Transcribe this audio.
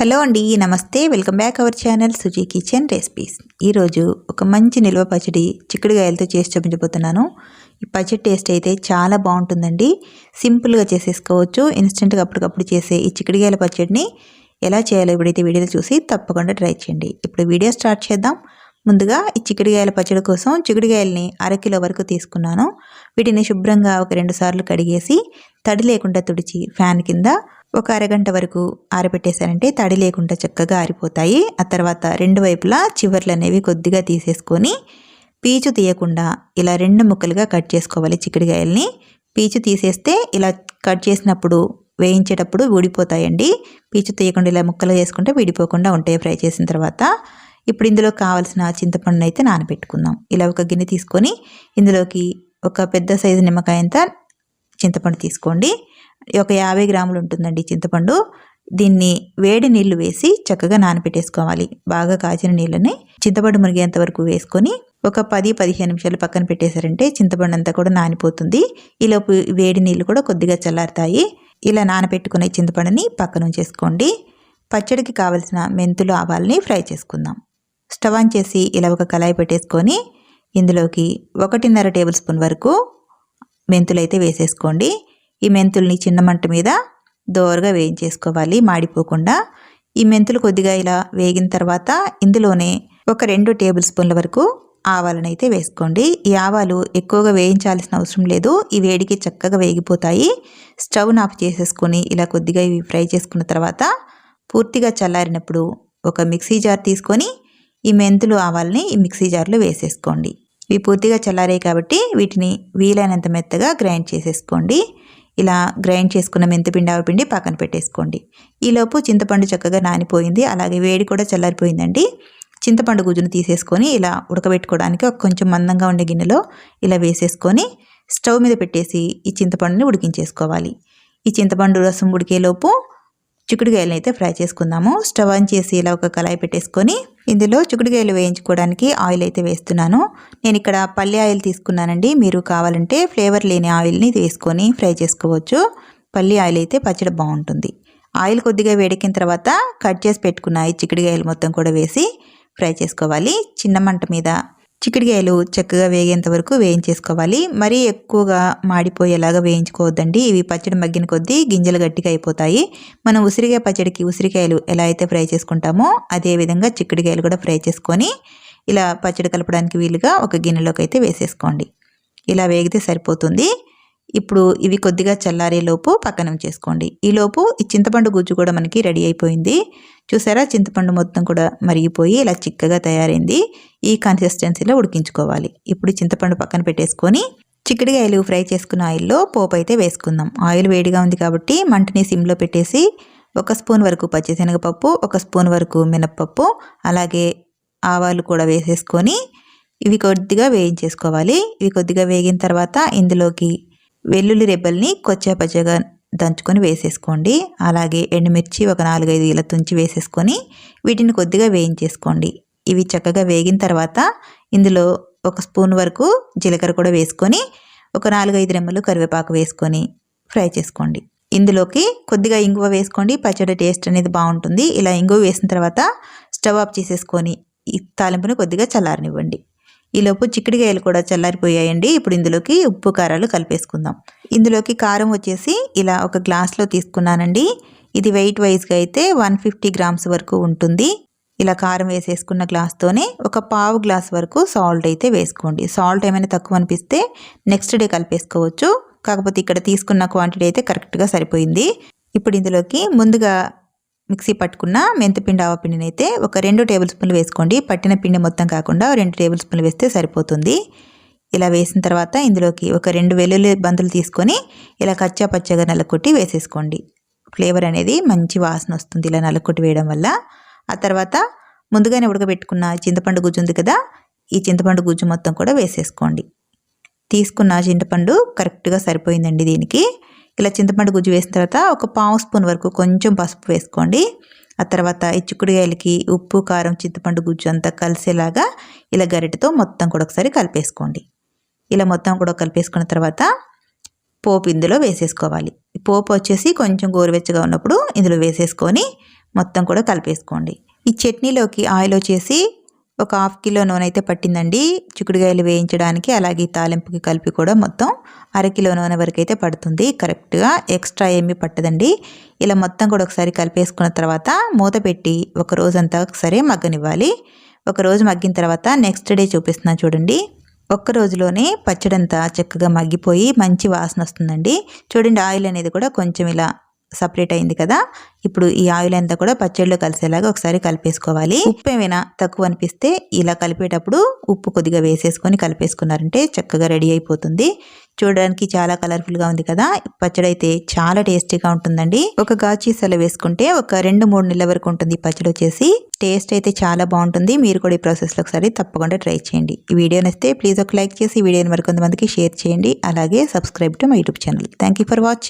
Hello అండి, నమస్తే. Welcome back our channel Suji kitchen recipes. ఈరోజు ఒక మంచి నిల్వ పచ్చడి చిక్కుడుగాయలతో చేసి చూపించబోతున్నాను. ఈ పచ్చడి టేస్ట్ అయితే చాలా బాగుంటుందండి. సింపుల్గా చేసేసుకోవచ్చు. ఇన్స్టెంట్గా అప్పటికప్పుడు చేసే ఈ చిక్కుడుగాయల పచ్చడిని ఎలా చేయాలో ఇప్పుడైతే వీడియోలో చూసి తప్పకుండా ట్రై చేయండి. ఇప్పుడు వీడియో స్టార్ట్ చేద్దాం. ముందుగా ఈ చిక్కుడుగాయల పచ్చడి కోసం చిక్కుడుగాయలని 1/2 కిలో వరకు తీసుకున్నాను. వీటిని శుభ్రంగా ఒక 2 సార్లు కడిగేసి తడి లేకుండా తుడిచి ఫ్యాన్ కింద ఒక అరగంట వరకు ఆరబెట్టేశారంటే తడి లేకుండా చక్కగా ఆరిపోతాయి. ఆ తర్వాత 2 వైపులా చివర్లు అనేవి కొద్దిగా తీసేసుకొని పీచు తీయకుండా ఇలా 2 ముక్కలుగా కట్ చేసుకోవాలి. చిక్కుడుగాయల్ని పీచు తీసేస్తే ఇలా కట్ చేసినప్పుడు వేయించేటప్పుడు ఊడిపోతాయండి. పీచు తీయకుండా ఇలా ముక్కలు చేసుకుంటే విడిపోకుండా ఉంటాయి ఫ్రై చేసిన తర్వాత. ఇప్పుడు ఇందులో కావాల్సిన చింతపండుని అయితే నానబెట్టుకుందాం. ఇలా ఒక గిన్నె తీసుకొని ఇందులోకి ఒక పెద్ద సైజు నిమ్మకాయంత చింతపండు తీసుకోండి. ఒక 50 గ్రాములు ఉంటుందండి చింతపండు. దీన్ని వేడి నీళ్లు వేసి చక్కగా నానబెట్టేసుకోవాలి. బాగా కాచిన నీళ్ళని చింతపండు మునిగేంత వరకు వేసుకొని ఒక 10-15 నిమిషాలు పక్కన పెట్టేశారంటే చింతపండు అంతా కూడా నానిపోతుంది. ఈలోపు వేడి నీళ్ళు కూడా కొద్దిగా చల్లారుతాయి. ఇలా నానబెట్టుకునే చింతపండుని పక్కన ఉంచేసుకోండి. పచ్చడికి కావలసిన మెంతులు ఆవాలని ఫ్రై చేసుకుందాం. స్టవ్ ఆన్ చేసి ఇలా ఒక కళాయి పెట్టేసుకొని ఇందులోకి 1.5 టేబుల్ స్పూన్ వరకు మెంతులు అయితే వేసేసుకోండి. ఈ మెంతుల్ని చిన్న మంట మీద దోరగా వేయించేసుకోవాలి, మాడిపోకుండా. ఈ మెంతులు కొద్దిగా ఇలా వేగిన తర్వాత ఇందులోనే ఒక 2 టేబుల్ స్పూన్ల వరకు ఆవాలను అయితే వేసుకోండి. ఈ ఆవాలు ఎక్కువగా వేయించాల్సిన అవసరం లేదు. ఈ వేడికి చక్కగా వేగిపోతాయి. స్టవ్ ఆఫ్ చేసేసుకొని ఇలా కొద్దిగా ఇవి ఫ్రై చేసుకున్న తర్వాత పూర్తిగా చల్లారినప్పుడు ఒక మిక్సీ జార్ తీసుకొని ఈ మెంతులు ఆవాలని ఈ మిక్సీ జార్లో వేసేసుకోండి. ఇవి పూర్తిగా చల్లారాయి కాబట్టి వీటిని వీలైనంత మెత్తగా గ్రైండ్ చేసేసుకోండి. ఇలా గ్రైండ్ చేసుకున్న మెంతిపిండి ఆవపిండి పక్కన పెట్టేసుకోండి. ఈలోపు చింతపండు చక్కగా నానిపోయింది, అలాగే వేడి కూడా చల్లారిపోయిందండి. చింతపండు గుజ్జును తీసేసుకొని ఇలా ఉడకబెట్టుకోవడానికి ఒక కొంచెం మందంగా ఉండే గిన్నెలో ఇలా వేసేసుకొని స్టవ్ మీద పెట్టేసి ఈ చింతపండుని ఉడికించేసుకోవాలి. ఈ చింతపండు రసం ఉడికేలోపు చిక్కుడుగాయలను అయితే ఫ్రై చేసుకుందాము. స్టవ్ ఆన్ చేసి ఇలా ఒక కళాయి పెట్టేసుకొని ఇందులో చిక్కుడుగాయలు వేయించుకోవడానికి ఆయిల్ అయితే వేస్తున్నాను. నేను ఇక్కడ పల్లి ఆయిల్ తీసుకున్నానండి. మీరు కావాలంటే ఫ్లేవర్ లేని ఆయిల్ని వేసుకొని ఫ్రై చేసుకోవచ్చు. పల్లి ఆయిల్ అయితే పచ్చడి బాగుంటుంది. ఆయిల్ కొద్దిగా వేడెక్కిన తర్వాత కట్ చేసి పెట్టుకున్న ఈ చిక్కుడుగాయలు మొత్తం కూడా వేసి ఫ్రై చేసుకోవాలి. చిన్న మంట మీద చిక్కుడుగాయలు చక్కగా వేగేంత వరకు వేయించేసుకోవాలి. మరీ ఎక్కువగా మాడిపోయేలాగా వేయించుకోవద్దండి. ఇవి పచ్చడి మగ్గిన కొద్దీ గింజలు గట్టిగా అయిపోతాయి. మనం ఉసిరికాయ పచ్చడికి ఉసిరికాయలు ఎలా అయితే ఫ్రై చేసుకుంటామో అదే విధంగా చిక్కుడుగాయలు కూడా ఫ్రై చేసుకొని ఇలా పచ్చడి కలపడానికి వీలుగా ఒక గిన్నెలోకి అయితే వేసేసుకోండి. ఇలా వేగితే సరిపోతుంది. ఇప్పుడు ఇవి కొద్దిగా చల్లారేలోపు పక్కన ఉంచేసుకోండి. ఈలోపు ఈ చింతపండు గుజ్జు కూడా మనకి రెడీ అయిపోయింది. చూసారా, చింతపండు మొత్తం కూడా మరిగిపోయి ఇలా చిక్కగా తయారైంది. ఈ కన్సిస్టెన్సీలో ఉడికించుకోవాలి. ఇప్పుడు చింతపండు పక్కన పెట్టేసుకొని చిక్కుడుగాయలు ఫ్రై చేసుకున్న ఆయిల్లో పోపు అయితే వేసుకుందాం. ఆయిల్ వేడిగా ఉంది కాబట్టి మంటని సిమ్లో పెట్టేసి 1 స్పూన్ వరకు పచ్చిశనగపప్పు, 1 స్పూన్ వరకు మినప్పప్పు, అలాగే ఆవాలు కూడా వేసేసుకొని ఇవి కొద్దిగా వేయించేసుకోవాలి. ఇవి కొద్దిగా వేగిన తర్వాత ఇందులోకి వెల్లుల్లి రెబ్బల్ని కొచ్చాపచ్చగా దంచుకొని వేసేసుకోండి. అలాగే ఎండుమిర్చి ఒక 4-5 ఇలా తుంచి వేసేసుకొని వీటిని కొద్దిగా వేయించేసుకోండి. ఇవి చక్కగా వేగిన తర్వాత ఇందులో 1 స్పూన్ వరకు జీలకర్ర కూడా వేసుకొని ఒక 4-5 రెమ్మలు కరివేపాకు వేసుకొని ఫ్రై చేసుకోండి. ఇందులోకి కొద్దిగా ఇంగువ వేసుకోండి. పచ్చడి టేస్ట్ అనేది బాగుంటుంది. ఇలా ఇంగువ వేసిన తర్వాత స్టవ్ ఆఫ్ చేసేసుకొని ఈ తాలింపుని కొద్దిగా చల్లారనివ్వండి. ఈలోపు చిక్కుడుగాయలు కూడా చల్లారిపోయాయండి. ఇప్పుడు ఇందులోకి ఉప్పు కారాలు కలిపేసుకుందాం. ఇందులోకి కారం వచ్చేసి ఇలా ఒక గ్లాస్లో తీసుకున్నానండి. ఇది వెయిట్ వైజ్గా అయితే 150 గ్రామ్స్ వరకు ఉంటుంది. ఇలా కారం వేసేసుకున్న గ్లాస్తోనే ఒక 1/2 గ్లాస్ వరకు సాల్ట్ అయితే వేసుకోండి. సాల్ట్ ఏమైనా తక్కువ అనిపిస్తే నెక్స్ట్ డే కలిపేసుకోవచ్చు. కాకపోతే ఇక్కడ తీసుకున్న క్వాంటిటీ అయితే కరెక్ట్గా సరిపోయింది. ఇప్పుడు ఇందులోకి ముందుగా మిక్సీ పట్టుకున్న మెంతిపిండి ఆవపిండిని అయితే ఒక 2 టేబుల్ స్పూన్లు వేసుకోండి. పట్టిన పిండి మొత్తం కాకుండా 2 టేబుల్ స్పూన్లు వేస్తే సరిపోతుంది. ఇలా వేసిన తర్వాత ఇందులోకి ఒక 2 వెల్లుల్లి బంతులు తీసుకొని ఇలా కచ్చా పచ్చగా నల్లకొట్టి వేసేసుకోండి. ఫ్లేవర్ అనేది మంచి వాసన వస్తుంది ఇలా నల్లకొట్టి వేయడం వల్ల. ఆ తర్వాత ముందుగానే ఉడకబెట్టుకున్న చింతపండు గుజ్జు ఉంది కదా, ఈ చింతపండు గుజ్జు మొత్తం కూడా వేసేసుకోండి. తీసుకున్న చింతపండు కరెక్ట్గా సరిపోయిందండి దీనికి. ఇలా చింతపండు గుజ్జు వేసిన తర్వాత ఒక 1/2 స్పూన్ వరకు కొంచెం పసుపు వేసుకోండి. ఆ తర్వాత ఈ చిక్కుడుగాయలకి ఉప్పు, కారం, చింతపండు గుజ్జు అంతా కలిసేలాగా ఇలా గరిటెతో మొత్తం కూడా ఒకసారి కలిపేసుకోండి. ఇలా మొత్తం కూడా కలిపేసుకున్న తర్వాత పోపు ఇందులో వేసేసుకోవాలి. పోపు వచ్చేసి కొంచెం గోరువెచ్చగా ఉన్నప్పుడు ఇందులో వేసేసుకొని మొత్తం కూడా కలిపేసుకోండి. ఈ చట్నీలోకి ఆయిల్ వచ్చేసి ఒక 1/2 కిలో నూనె అయితే పట్టిందండి. చిక్కుడుకాయలు వేయించడానికి అలాగే తాలింపుకి కలిపి కూడా మొత్తం 1/2 కిలో నూనె వరకు అయితే పడుతుంది. కరెక్ట్గా ఎక్స్ట్రా ఏమీ పట్టదండి. ఇలా మొత్తం కూడా ఒకసారి కలిపేసుకున్న తర్వాత మూత పెట్టి ఒక రోజంతా ఒకసారి మగ్గనివ్వాలి. ఒక రోజు మగ్గిన తర్వాత నెక్స్ట్ డే చూపిస్తున్నాను చూడండి. ఒక్క రోజులోనే పచ్చడంతా చక్కగా మగ్గిపోయి మంచి వాసన వస్తుందండి. చూడండి ఆయిల్ అనేది కూడా కొంచెం ఇలా సపరేట్ అయింది కదా. ఇప్పుడు ఈ ఆయిల్ అంతా కూడా పచ్చడిలో కలిసేలాగా ఒకసారి కలిపేసుకోవాలి. ఉప్పు ఏమైనా తక్కువ అనిపిస్తే ఇలా కలిపేటప్పుడు ఉప్పు కొద్దిగా వేసేసుకొని కలిపేసుకున్నారంటే చక్కగా రెడీ అయిపోతుంది. చూడడానికి చాలా కలర్ఫుల్గా ఉంది కదా. పచ్చడి అయితే చాలా టేస్టీగా ఉంటుందండి. ఒక గాచీసలో వేసుకుంటే ఒక 2-3 నెలల వరకు ఉంటుంది ఈ పచ్చడి వచ్చేసి. టేస్ట్ అయితే చాలా బాగుంటుంది. మీరు కూడా ఈ ప్రాసెస్లో ఒకసారి తప్పకుండా ట్రై చేయండి. ఈ వీడియో నచ్చితే ప్లీజ్ ఒక లైక్ చేసి ఈ వీడియోని మరికొంతమందికి షేర్ చేయండి. అలాగే subscribe to my YouTube channel. Thank you for watching.